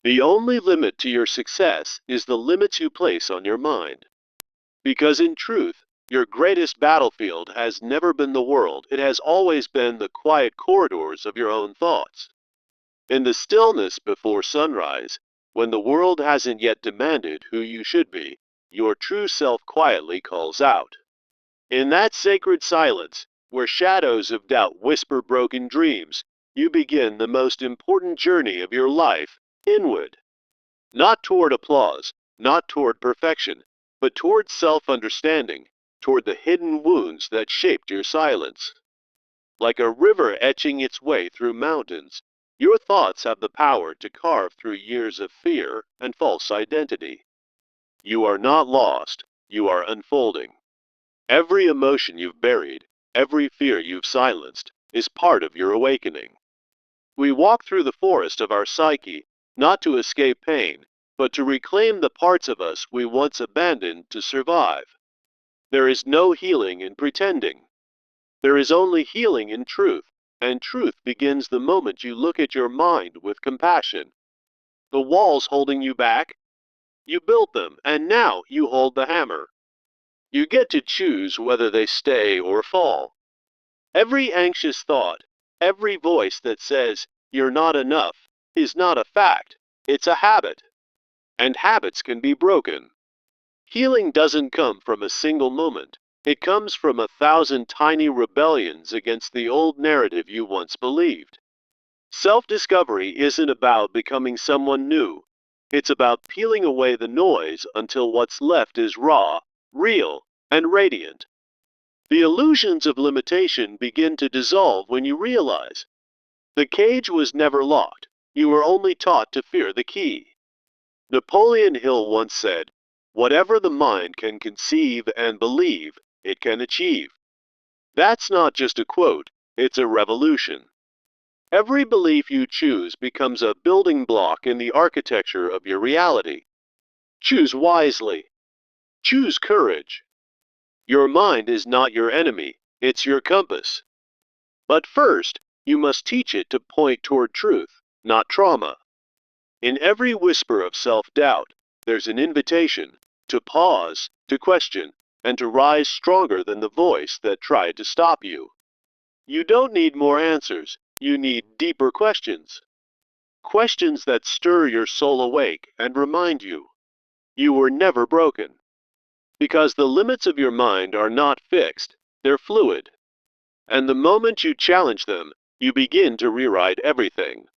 The only limit to your success is the limits you place on your mind. Because in truth, your greatest battlefield has never been the world, it has always been the quiet corridors of your own thoughts. In the stillness before sunrise, when the world hasn't yet demanded who you should be, your true self quietly calls out. In that sacred silence, where shadows of doubt whisper broken dreams, you begin the most important journey of your life, inward. Not toward applause, not toward perfection, but toward self-understanding, toward the hidden wounds that shaped your silence. Like a river etching its way through mountains, your thoughts have the power to carve through years of fear and false identity. You are not lost, you are unfolding. Every emotion you've buried, every fear you've silenced, is part of your awakening. We walk through the forest of our psyche, not to escape pain, but to reclaim the parts of us we once abandoned to survive. There is no healing in pretending. There is only healing in truth, and truth begins the moment you look at your mind with compassion. The walls holding you back? You built them, and now you hold the hammer. You get to choose whether they stay or fall. Every anxious thought, every voice that says, "You're not enough," is not a fact, it's a habit. And habits can be broken. Healing doesn't come from a single moment. It comes from 1,000 tiny rebellions against the old narrative you once believed. Self-discovery isn't about becoming someone new. It's about peeling away the noise until what's left is raw, real, and radiant. The illusions of limitation begin to dissolve when you realize the cage was never locked. You were only taught to fear the key. Napoleon Hill once said, "Whatever the mind can conceive and believe, it can achieve." That's not just a quote, it's a revolution. Every belief you choose becomes a building block in the architecture of your reality. Choose wisely. Choose courage. Your mind is not your enemy, it's your compass. But first, you must teach it to point toward truth, not trauma. In every whisper of self-doubt, there's an invitation to pause, to question, and to rise stronger than the voice that tried to stop you. You don't need more answers, you need deeper questions. Questions that stir your soul awake and remind you were never broken. Because the limits of your mind are not fixed, they're fluid. And the moment you challenge them, you begin to rewrite everything.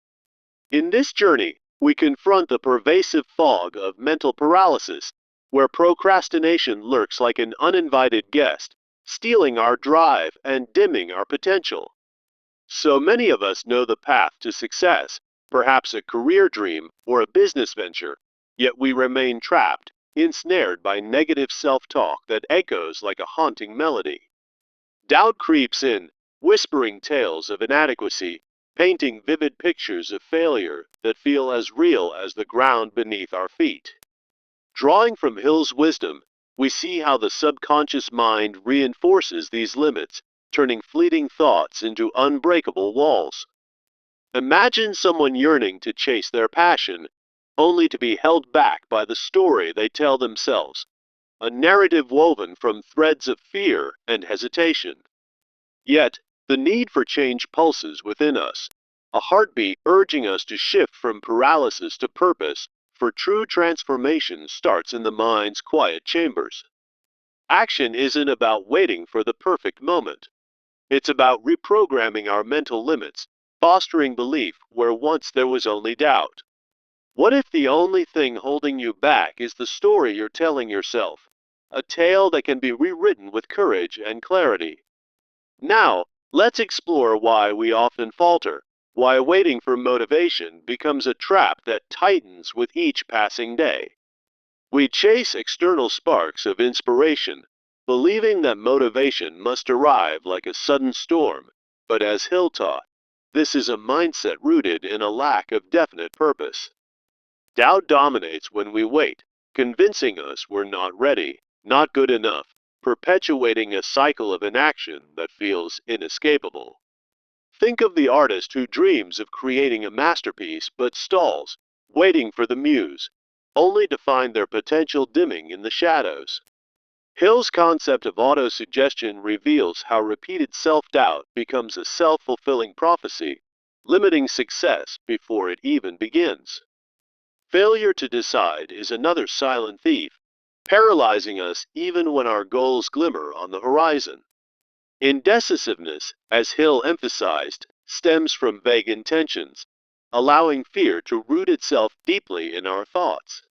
In this journey, we confront the pervasive fog of mental paralysis, where procrastination lurks like an uninvited guest, stealing our drive and dimming our potential. So many of us know the path to success, perhaps a career dream or a business venture, yet we remain trapped, ensnared by negative self-talk that echoes like a haunting melody. Doubt creeps in, whispering tales of inadequacy, painting vivid pictures of failure that feel as real as the ground beneath our feet. Drawing from Hill's wisdom, we see how the subconscious mind reinforces these limits, turning fleeting thoughts into unbreakable walls. Imagine someone yearning to chase their passion, only to be held back by the story they tell themselves, a narrative woven from threads of fear and hesitation. Yet, the need for change pulses within us, a heartbeat urging us to shift from paralysis to purpose, for true transformation starts in the mind's quiet chambers. Action isn't about waiting for the perfect moment. It's about reprogramming our mental limits, fostering belief where once there was only doubt. What if the only thing holding you back is the story you're telling yourself, a tale that can be rewritten with courage and clarity? Now, let's explore why we often falter, why waiting for motivation becomes a trap that tightens with each passing day. We chase external sparks of inspiration, believing that motivation must arrive like a sudden storm, but as Hill taught, this is a mindset rooted in a lack of definite purpose. Doubt dominates when we wait, convincing us we're not ready, not good enough, perpetuating a cycle of inaction that feels inescapable. Think of the artist who dreams of creating a masterpiece but stalls, waiting for the muse, only to find their potential dimming in the shadows. Hill's concept of autosuggestion reveals how repeated self-doubt becomes a self-fulfilling prophecy, limiting success before it even begins. Failure to decide is another silent thief, paralyzing us even when our goals glimmer on the horizon. Indecisiveness, as Hill emphasized, stems from vague intentions, allowing fear to root itself deeply in our thoughts.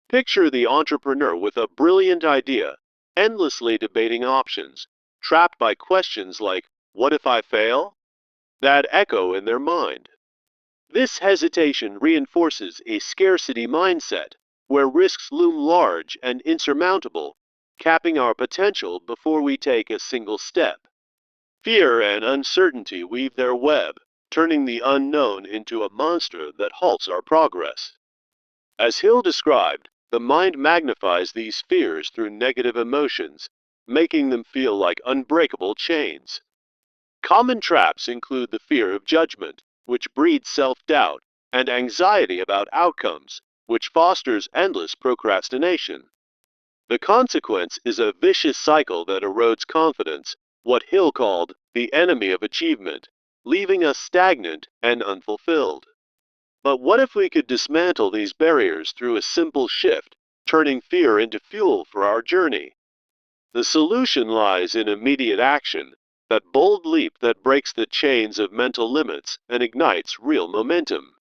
Picture the entrepreneur with a brilliant idea, endlessly debating options, trapped by questions like, "What if I fail?" that echo in their mind. This hesitation reinforces a scarcity mindset, where risks loom large and insurmountable, capping our potential before we take a single step. Fear and uncertainty weave their web, turning the unknown into a monster that halts our progress. As Hill described, the mind magnifies these fears through negative emotions, making them feel like unbreakable chains. Common traps include the fear of judgment, which breeds self-doubt, and anxiety about outcomes, which fosters endless procrastination. The consequence is a vicious cycle that erodes confidence, what Hill called the enemy of achievement, leaving us stagnant and unfulfilled. But what if we could dismantle these barriers through a simple shift, turning fear into fuel for our journey? The solution lies in immediate action, that bold leap that breaks the chains of mental limits and ignites real momentum.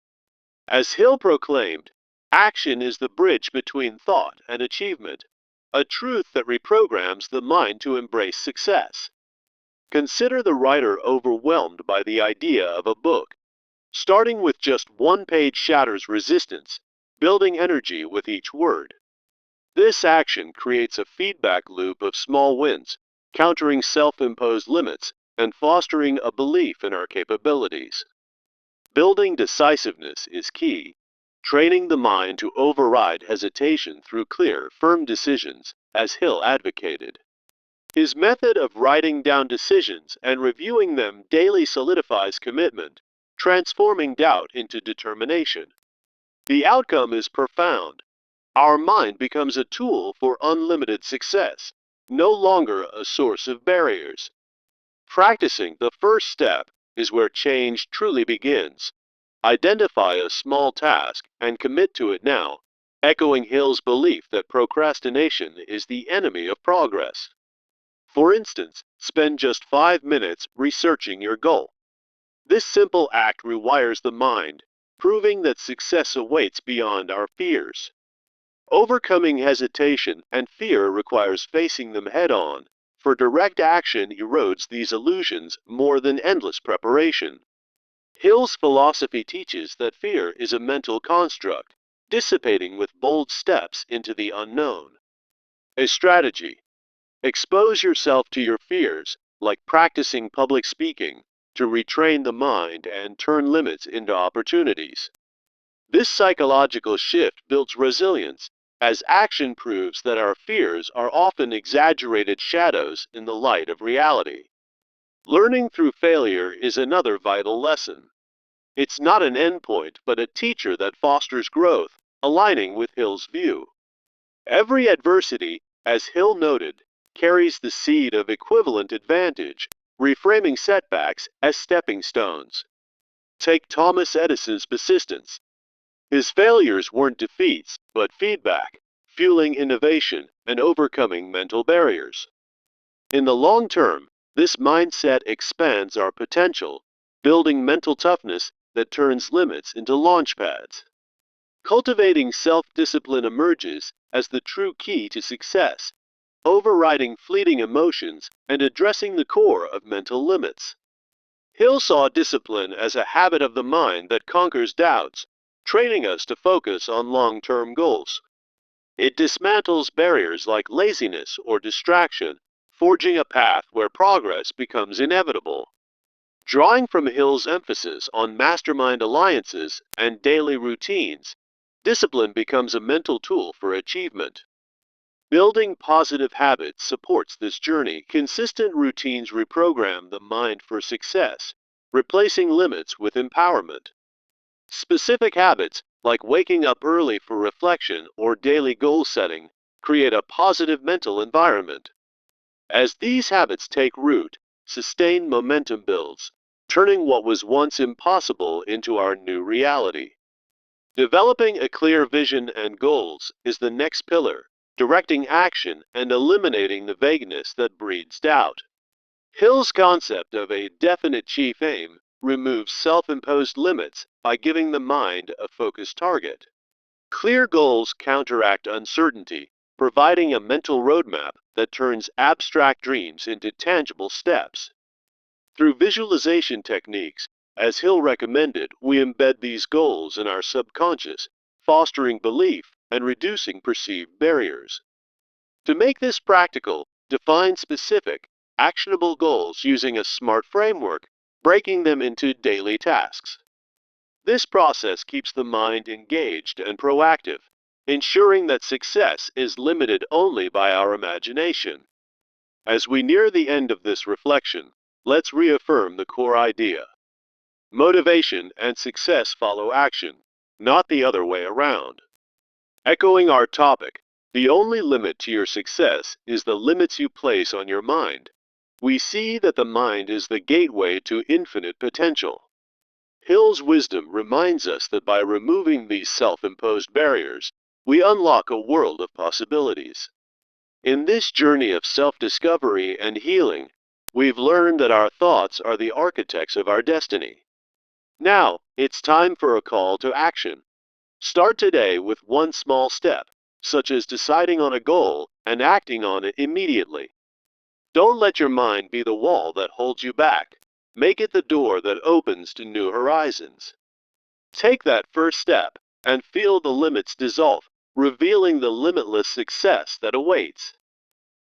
As Hill proclaimed, action is the bridge between thought and achievement, a truth that reprograms the mind to embrace success. Consider the writer overwhelmed by the idea of a book. Starting with just one page shatters resistance, building energy with each word. This action creates a feedback loop of small wins, countering self-imposed limits and fostering a belief in our capabilities. Building decisiveness is key, training the mind to override hesitation through clear, firm decisions, as Hill advocated. His method of writing down decisions and reviewing them daily solidifies commitment, transforming doubt into determination. The outcome is profound. Our mind becomes a tool for unlimited success, no longer a source of barriers. Practicing the first step is where change truly begins. Identify a small task and commit to it now, echoing Hill's belief that procrastination is the enemy of progress. For instance, spend just 5 minutes researching your goal. This simple act rewires the mind, proving that success awaits beyond our fears. Overcoming hesitation and fear requires facing them head on, for direct action erodes these illusions more than endless preparation. Hill's philosophy teaches that fear is a mental construct, dissipating with bold steps into the unknown. A strategy: expose yourself to your fears, like practicing public speaking, to retrain the mind and turn limits into opportunities. This psychological shift builds resilience, as action proves that our fears are often exaggerated shadows in the light of reality. Learning through failure is another vital lesson. It's not an endpoint, but a teacher that fosters growth, aligning with Hill's view. Every adversity, as Hill noted, carries the seed of equivalent advantage, reframing setbacks as stepping stones. Take Thomas Edison's persistence. His failures weren't defeats, but feedback, fueling innovation and overcoming mental barriers. In the long term, this mindset expands our potential, building mental toughness that turns limits into launchpads. Cultivating self-discipline emerges as the true key to success, overriding fleeting emotions and addressing the core of mental limits. Hill saw discipline as a habit of the mind that conquers doubts, training us to focus on long-term goals. It dismantles barriers like laziness or distraction, forging a path where progress becomes inevitable. Drawing from Hill's emphasis on mastermind alliances and daily routines, discipline becomes a mental tool for achievement. Building positive habits supports this journey. Consistent routines reprogram the mind for success, replacing limits with empowerment. Specific habits, like waking up early for reflection or daily goal setting, create a positive mental environment. As these habits take root, sustained momentum builds, turning what was once impossible into our new reality. Developing a clear vision and goals is the next pillar, directing action and eliminating the vagueness that breeds doubt. Hill's concept of a definite chief aim removes self-imposed limits by giving the mind a focused target. Clear goals counteract uncertainty, providing a mental roadmap that turns abstract dreams into tangible steps. Through visualization techniques, as Hill recommended, we embed these goals in our subconscious, fostering belief and reducing perceived barriers. To make this practical, define specific, actionable goals using a SMART framework, breaking them into daily tasks. This process keeps the mind engaged and proactive, ensuring that success is limited only by our imagination. As we near the end of this reflection, let's reaffirm the core idea. Motivation and success follow action, not the other way around. Echoing our topic, the only limit to your success is the limits you place on your mind. We see that the mind is the gateway to infinite potential. Hill's wisdom reminds us that by removing these self-imposed barriers, we unlock a world of possibilities. In this journey of self-discovery and healing, we've learned that our thoughts are the architects of our destiny. Now, it's time for a call to action. Start today with one small step, such as deciding on a goal and acting on it immediately. Don't let your mind be the wall that holds you back. Make it the door that opens to new horizons. Take that first step and feel the limits dissolve, revealing the limitless success that awaits.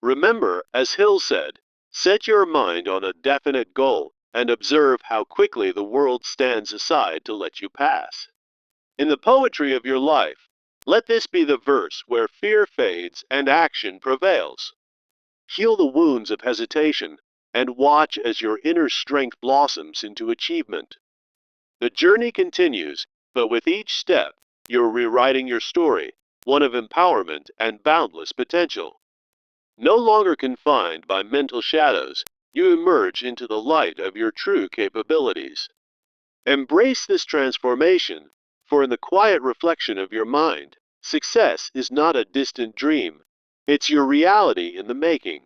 Remember, as Hill said, set your mind on a definite goal and observe how quickly the world stands aside to let you pass. In the poetry of your life, let this be the verse where fear fades and action prevails. Heal the wounds of hesitation and watch as your inner strength blossoms into achievement. The journey continues, but with each step, you're rewriting your story, one of empowerment and boundless potential. No longer confined by mental shadows, you emerge into the light of your true capabilities. Embrace this transformation, for in the quiet reflection of your mind, success is not a distant dream, it's your reality in the making.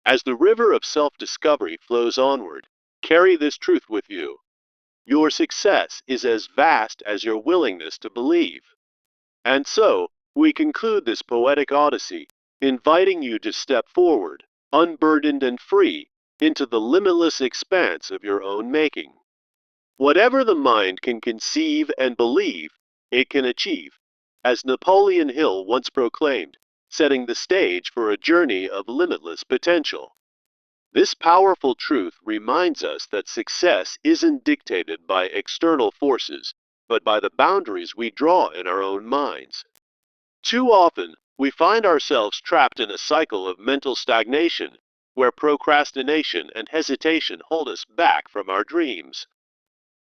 As the river of self-discovery flows onward, carry this truth with you. Your success is as vast as your willingness to believe. And so, we conclude this poetic odyssey, inviting you to step forward, unburdened and free, into the limitless expanse of your own making. Whatever the mind can conceive and believe, it can achieve, as Napoleon Hill once proclaimed, setting the stage for a journey of limitless potential. This powerful truth reminds us that success isn't dictated by external forces, but by the boundaries we draw in our own minds. Too often, we find ourselves trapped in a cycle of mental stagnation, where procrastination and hesitation hold us back from our dreams.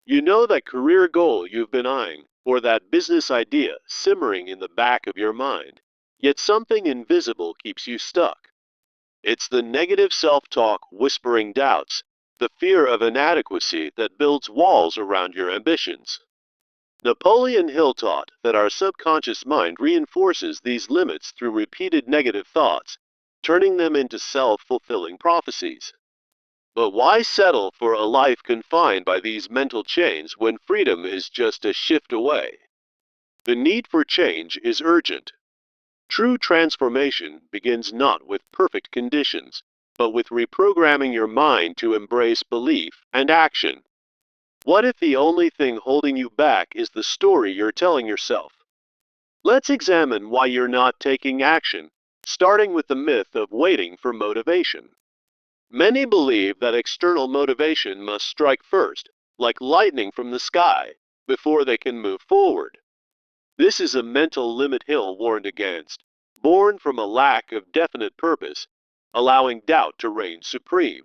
You know that career goal you've been eyeing, or that business idea simmering in the back of your mind, yet something invisible keeps you stuck. It's the negative self-talk whispering doubts, the fear of inadequacy that builds walls around your ambitions. Napoleon Hill taught that our subconscious mind reinforces these limits through repeated negative thoughts, turning them into self-fulfilling prophecies. But why settle for a life confined by these mental chains when freedom is just a shift away? The need for change is urgent. True transformation begins not with perfect conditions, but with reprogramming your mind to embrace belief and action. What if the only thing holding you back is the story you're telling yourself? Let's examine why you're not taking action, starting with the myth of waiting for motivation. Many believe that external motivation must strike first, like lightning from the sky, before they can move forward. This is a mental limit Hill warned against, born from a lack of definite purpose, allowing doubt to reign supreme.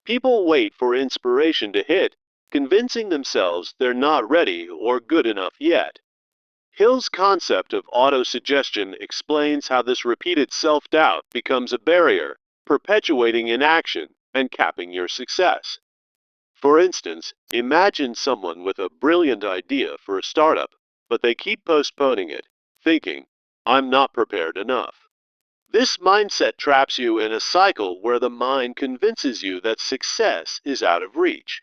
People wait for inspiration to hit, convincing themselves they're not ready or good enough yet. Hill's concept of autosuggestion explains how this repeated self-doubt becomes a barrier, perpetuating inaction and capping your success. For instance, imagine someone with a brilliant idea for a startup, but they keep postponing it, thinking, I'm not prepared enough. This mindset traps you in a cycle where the mind convinces you that success is out of reach.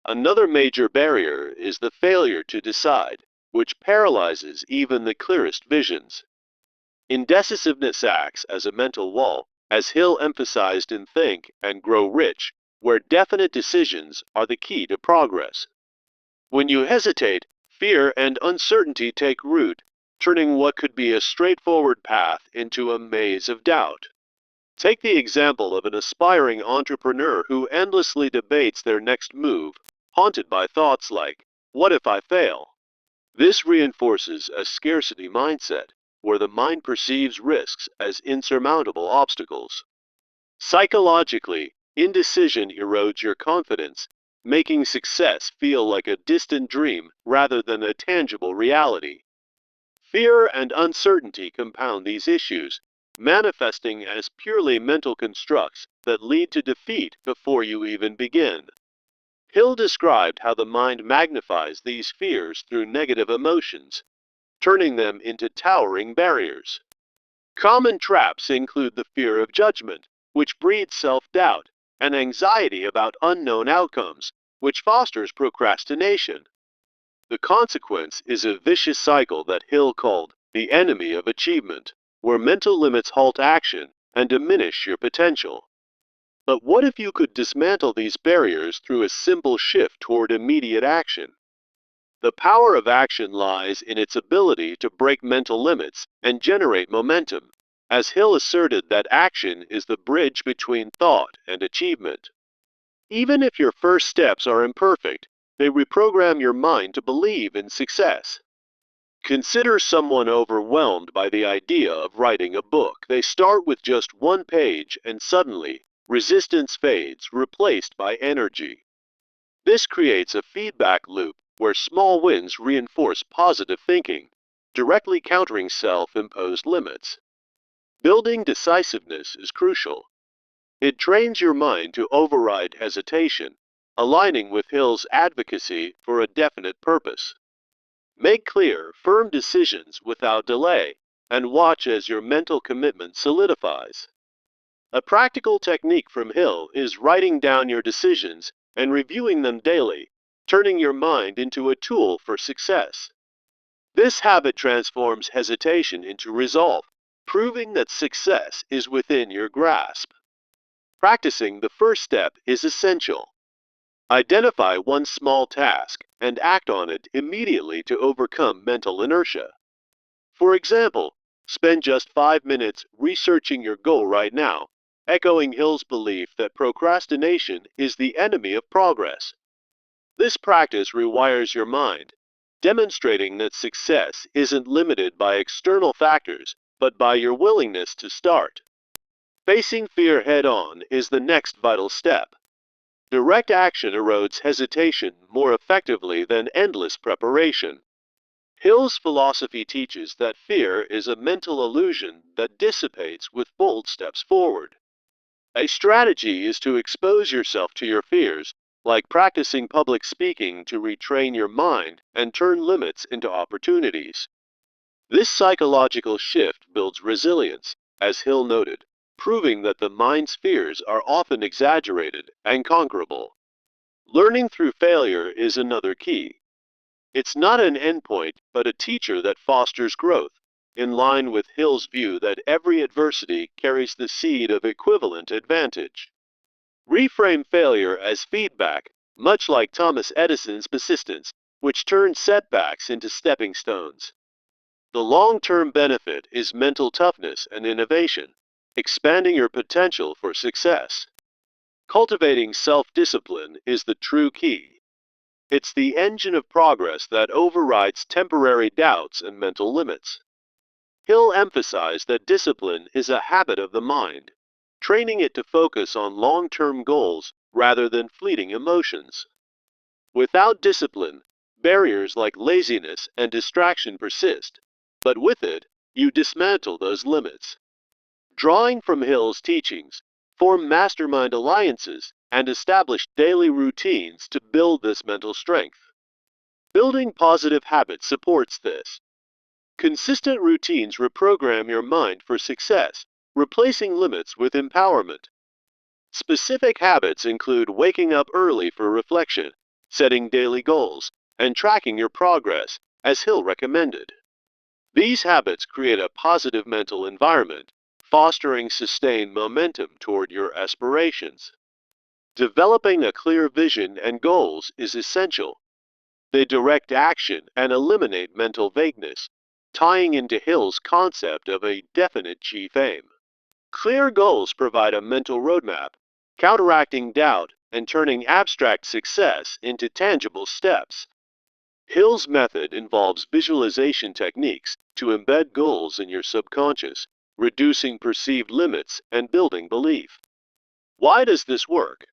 Another major barrier is the failure to decide, which paralyzes even the clearest visions. Indecisiveness acts as a mental wall, as Hill emphasized in Think and Grow Rich, where definite decisions are the key to progress. When you hesitate, fear and uncertainty take root, turning what could be a straightforward path into a maze of doubt. Take the example of an aspiring entrepreneur who endlessly debates their next move, haunted by thoughts like, what if I fail? This reinforces a scarcity mindset, where the mind perceives risks as insurmountable obstacles. Psychologically, indecision erodes your confidence, making success feel like a distant dream rather than a tangible reality. Fear and uncertainty compound these issues, manifesting as purely mental constructs that lead to defeat before you even begin. Hill described how the mind magnifies these fears through negative emotions, turning them into towering barriers. Common traps include the fear of judgment, which breeds self-doubt, and anxiety about unknown outcomes, which fosters procrastination. The consequence is a vicious cycle that Hill called the enemy of achievement, where mental limits halt action and diminish your potential. But what if you could dismantle these barriers through a simple shift toward immediate action? The power of action lies in its ability to break mental limits and generate momentum, as Hill asserted that action is the bridge between thought and achievement. Even if your first steps are imperfect, they reprogram your mind to believe in success. Consider someone overwhelmed by the idea of writing a book. They start with just one page and suddenly, resistance fades, replaced by energy. This creates a feedback loop where small wins reinforce positive thinking, directly countering self-imposed limits. Building decisiveness is crucial. It trains your mind to override hesitation, aligning with Hill's advocacy for a definite purpose. Make clear, firm decisions without delay, and watch as your mental commitment solidifies. A practical technique from Hill is writing down your decisions and reviewing them daily, turning your mind into a tool for success. This habit transforms hesitation into resolve, proving that success is within your grasp. Practicing the first step is essential. Identify one small task and act on it immediately to overcome mental inertia. For example, spend just 5 minutes researching your goal right now, echoing Hill's belief that procrastination is the enemy of progress. This practice rewires your mind, demonstrating that success isn't limited by external factors, but by your willingness to start. Facing fear head-on is the next vital step. Direct action erodes hesitation more effectively than endless preparation. Hill's philosophy teaches that fear is a mental illusion that dissipates with bold steps forward. A strategy is to expose yourself to your fears, like practicing public speaking to retrain your mind and turn limits into opportunities. This psychological shift builds resilience, as Hill noted, proving that the mind's fears are often exaggerated and conquerable. Learning through failure is another key. It's not an endpoint, but a teacher that fosters growth, in line with Hill's view that every adversity carries the seed of equivalent advantage. Reframe failure as feedback, much like Thomas Edison's persistence, which turned setbacks into stepping stones. The long-term benefit is mental toughness and innovation, expanding your potential for success. Cultivating self-discipline is the true key. It's the engine of progress that overrides temporary doubts and mental limits. Hill emphasized that discipline is a habit of the mind, training it to focus on long-term goals rather than fleeting emotions. Without discipline, barriers like laziness and distraction persist, but with it, you dismantle those limits. Drawing from Hill's teachings, form mastermind alliances and establish daily routines to build this mental strength. Building positive habits supports this. Consistent routines reprogram your mind for success, replacing limits with empowerment. Specific habits include waking up early for reflection, setting daily goals, and tracking your progress, as Hill recommended. These habits create a positive mental environment, fostering sustained momentum toward your aspirations. Developing a clear vision and goals is essential. They direct action and eliminate mental vagueness, tying into Hill's concept of a definite chief aim. Clear goals provide a mental roadmap, counteracting doubt and turning abstract success into tangible steps. Hill's method involves visualization techniques to embed goals in your subconscious, reducing perceived limits and building belief. Why does this work?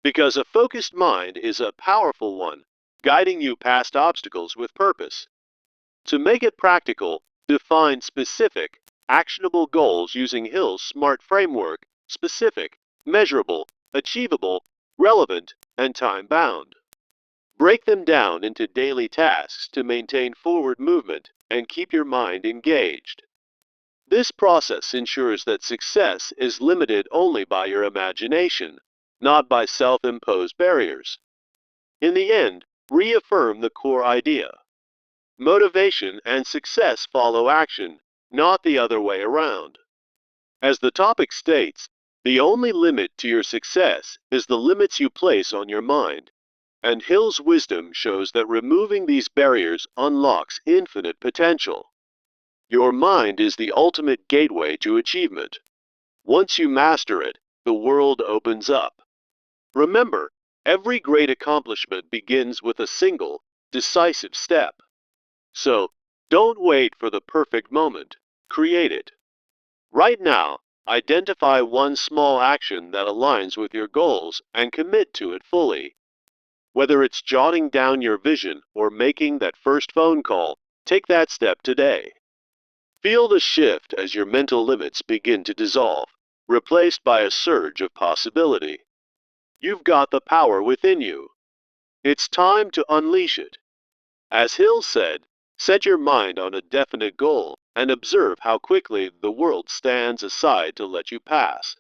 Because a focused mind is a powerful one, guiding you past obstacles with purpose. To make it practical, define specific, actionable goals using Hill's SMART framework: specific, measurable, achievable, relevant, and time-bound. Break them down into daily tasks to maintain forward movement and keep your mind engaged. This process ensures that success is limited only by your imagination, not by self-imposed barriers. In the end, reaffirm the core idea. Motivation and success follow action, not the other way around. As the topic states, the only limit to your success is the limits you place on your mind. And Hill's wisdom shows that removing these barriers unlocks infinite potential. Your mind is the ultimate gateway to achievement. Once you master it, the world opens up. Remember, every great accomplishment begins with a single, decisive step. So, don't wait for the perfect moment. Create it. Right now, identify one small action that aligns with your goals and commit to it fully. Whether it's jotting down your vision or making that first phone call, take that step today. Feel the shift as your mental limits begin to dissolve, replaced by a surge of possibility. You've got the power within you. It's time to unleash it. As Hill said, set your mind on a definite goal and observe how quickly the world stands aside to let you pass.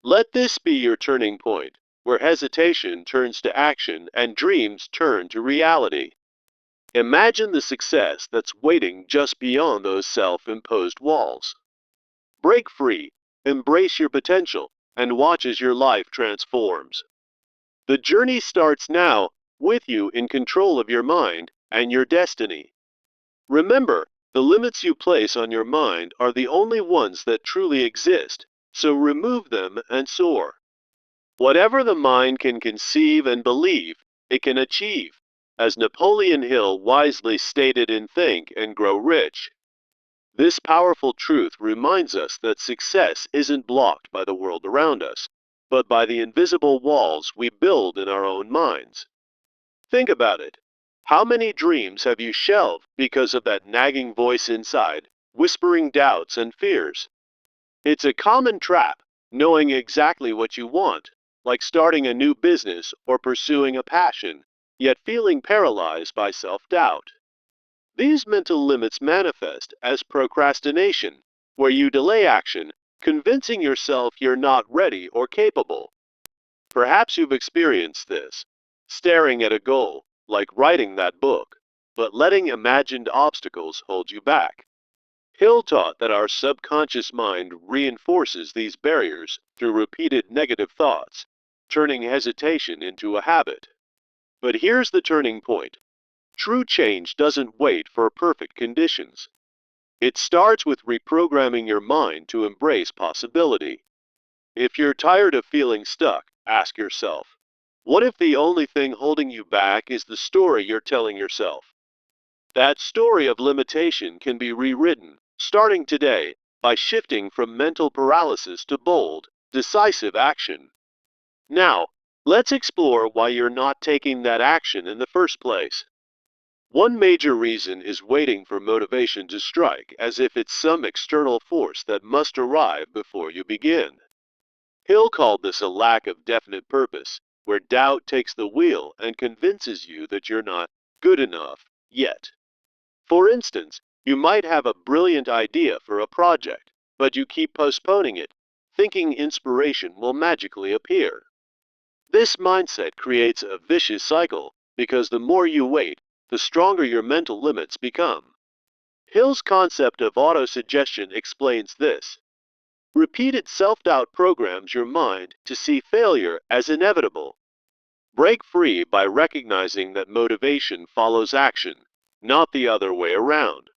Let this be your turning point, where hesitation turns to action and dreams turn to reality. Imagine the success that's waiting just beyond those self-imposed walls. Break free, embrace your potential, and watch as your life transforms. The journey starts now, with you in control of your mind and your destiny. Remember, the limits you place on your mind are the only ones that truly exist, so remove them and soar. Whatever the mind can conceive and believe, it can achieve, as Napoleon Hill wisely stated in Think and Grow Rich. This powerful truth reminds us that success isn't blocked by the world around us, but by the invisible walls we build in our own minds. Think about it. How many dreams have you shelved because of that nagging voice inside, whispering doubts and fears? It's a common trap, knowing exactly what you want, like starting a new business or pursuing a passion, yet feeling paralyzed by self-doubt. These mental limits manifest as procrastination, where you delay action, convincing yourself you're not ready or capable. Perhaps you've experienced this, staring at a goal, like writing that book, but letting imagined obstacles hold you back. Hill taught that our subconscious mind reinforces these barriers through repeated negative thoughts, turning hesitation into a habit. But here's the turning point. True change doesn't wait for perfect conditions. It starts with reprogramming your mind to embrace possibility. If you're tired of feeling stuck, ask yourself, what if the only thing holding you back is the story you're telling yourself? That story of limitation can be rewritten, starting today, by shifting from mental paralysis to bold, decisive action. Now, let's explore why you're not taking that action in the first place. One major reason is waiting for motivation to strike, as if it's some external force that must arrive before you begin. Hill called this a lack of definite purpose, where doubt takes the wheel and convinces you that you're not good enough yet. For instance, you might have a brilliant idea for a project, but you keep postponing it, thinking inspiration will magically appear. This mindset creates a vicious cycle because the more you wait, the stronger your mental limits become. Hill's concept of autosuggestion explains this. Repeated self-doubt programs your mind to see failure as inevitable. Break free by recognizing that motivation follows action, not the other way around.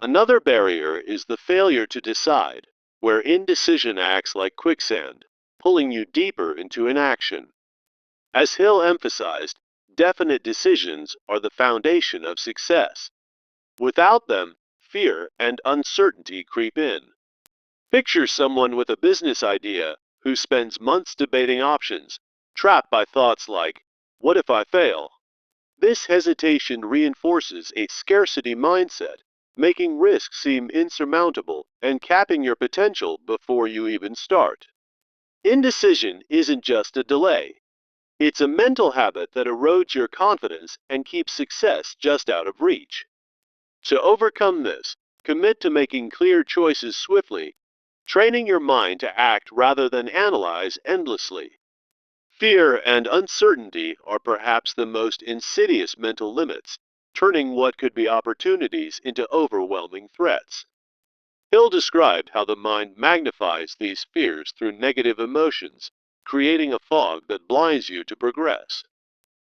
Another barrier is the failure to decide, where indecision acts like quicksand, pulling you deeper into inaction. As Hill emphasized, definite decisions are the foundation of success. Without them, fear and uncertainty creep in. Picture someone with a business idea who spends months debating options, trapped by thoughts like, what if I fail? This hesitation reinforces a scarcity mindset, making risks seem insurmountable and capping your potential before you even start. Indecision isn't just a delay. It's a mental habit that erodes your confidence and keeps success just out of reach. To overcome this, commit to making clear choices swiftly, training your mind to act rather than analyze endlessly. Fear and uncertainty are perhaps the most insidious mental limits, turning what could be opportunities into overwhelming threats. Hill described how the mind magnifies these fears through negative emotions, creating a fog that blinds you to progress.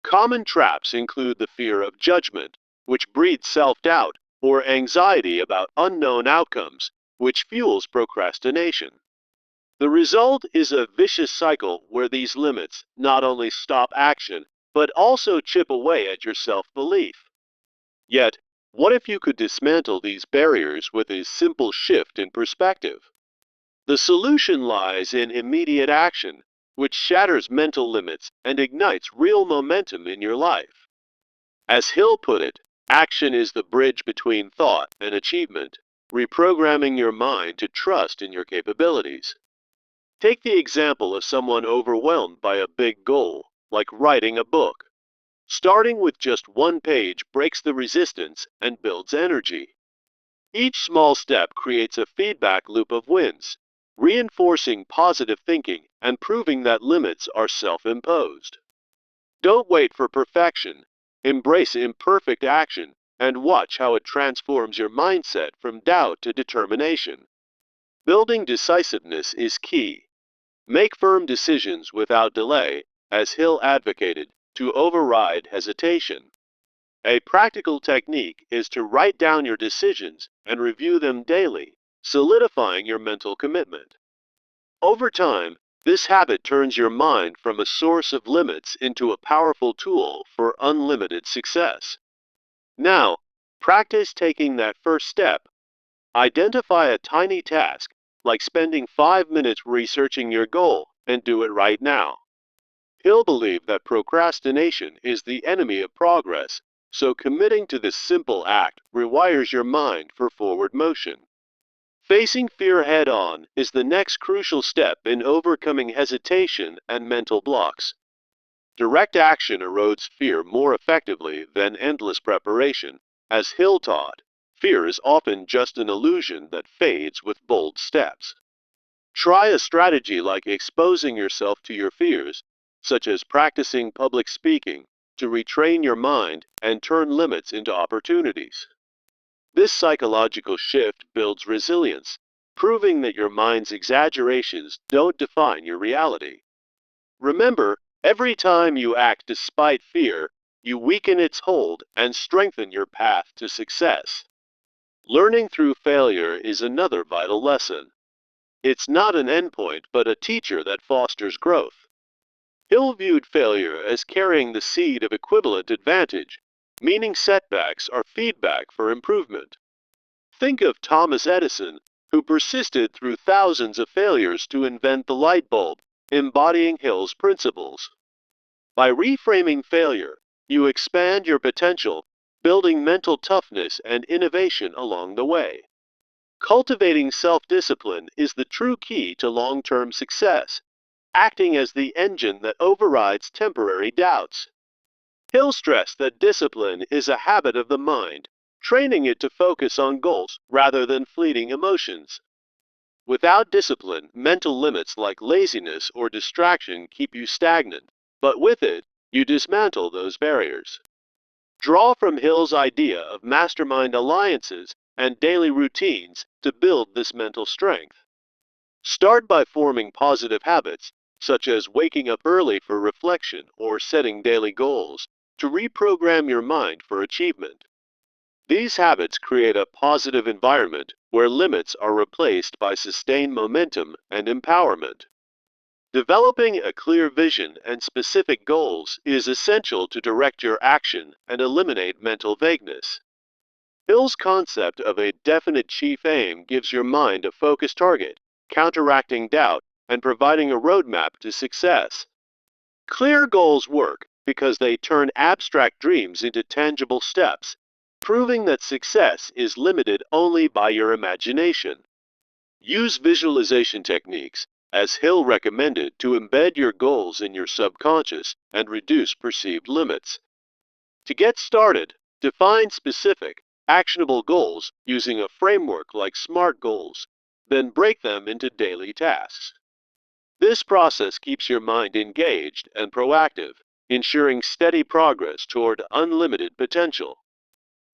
Common traps include the fear of judgment, which breeds self-doubt, or anxiety about unknown outcomes, which fuels procrastination. The result is a vicious cycle where these limits not only stop action, but also chip away at your self-belief. Yet, what if you could dismantle these barriers with a simple shift in perspective? The solution lies in immediate action, which shatters mental limits and ignites real momentum in your life. As Hill put it, action is the bridge between thought and achievement, reprogramming your mind to trust in your capabilities. Take the example of someone overwhelmed by a big goal, like writing a book. Starting with just one page breaks the resistance and builds energy. Each small step creates a feedback loop of wins, reinforcing positive thinking and proving that limits are self-imposed. Don't wait for perfection. Embrace imperfect action and watch how it transforms your mindset from doubt to determination. Building decisiveness is key. Make firm decisions without delay, as Hill advocated, to override hesitation. A practical technique is to write down your decisions and review them daily, solidifying your mental commitment. Over time, this habit turns your mind from a source of limits into a powerful tool for unlimited success. Now, practice taking that first step. Identify a tiny task, like spending 5 minutes researching your goal, and do it right now. Hill believed that procrastination is the enemy of progress, so committing to this simple act rewires your mind for forward motion. Facing fear head-on is the next crucial step in overcoming hesitation and mental blocks. Direct action erodes fear more effectively than endless preparation. As Hill taught, fear is often just an illusion that fades with bold steps. Try a strategy like exposing yourself to your fears, such as practicing public speaking, to retrain your mind and turn limits into opportunities. This psychological shift builds resilience, proving that your mind's exaggerations don't define your reality. Remember, every time you act despite fear, you weaken its hold and strengthen your path to success. Learning through failure is another vital lesson. It's not an endpoint, but a teacher that fosters growth. Hill viewed failure as carrying the seed of equivalent advantage, meaning setbacks are feedback for improvement. Think of Thomas Edison, who persisted through thousands of failures to invent the light bulb, embodying Hill's principles. By reframing failure, you expand your potential building mental toughness and innovation along the way. Cultivating self-discipline is the true key to long-term success, acting as the engine that overrides temporary doubts. Hill stressed that discipline is a habit of the mind, training it to focus on goals rather than fleeting emotions. Without discipline, mental limits like laziness or distraction keep you stagnant, but with it, you dismantle those barriers. Draw from Hill's idea of mastermind alliances and daily routines to build this mental strength. Start by forming positive habits, such as waking up early for reflection or setting daily goals, to reprogram your mind for achievement. These habits create a positive environment where limits are replaced by sustained momentum and empowerment. Developing a clear vision and specific goals is essential to direct your action and eliminate mental vagueness. Hill's concept of a definite chief aim gives your mind a focused target, counteracting doubt and providing a roadmap to success. Clear goals work because they turn abstract dreams into tangible steps, proving that success is limited only by your imagination. Use visualization techniques, as Hill recommended, to embed your goals in your subconscious and reduce perceived limits. To get started, define specific, actionable goals using a framework like SMART goals, then break them into daily tasks. This process keeps your mind engaged and proactive, ensuring steady progress toward unlimited potential.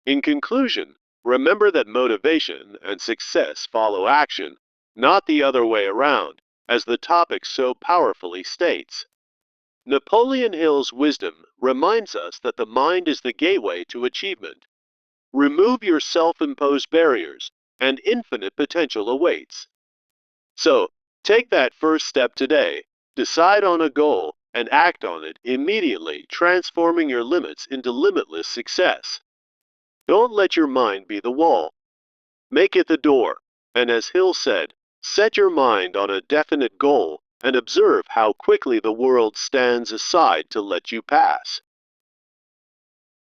In conclusion, remember that motivation and success follow action, not the other way around, as the topic so powerfully states. Napoleon Hill's wisdom reminds us that the mind is the gateway to achievement. Remove your self-imposed barriers, and infinite potential awaits. So, take that first step today, decide on a goal, and act on it immediately, transforming your limits into limitless success. Don't let your mind be the wall. Make it the door, and as Hill said, set your mind on a definite goal and observe how quickly the world stands aside to let you pass.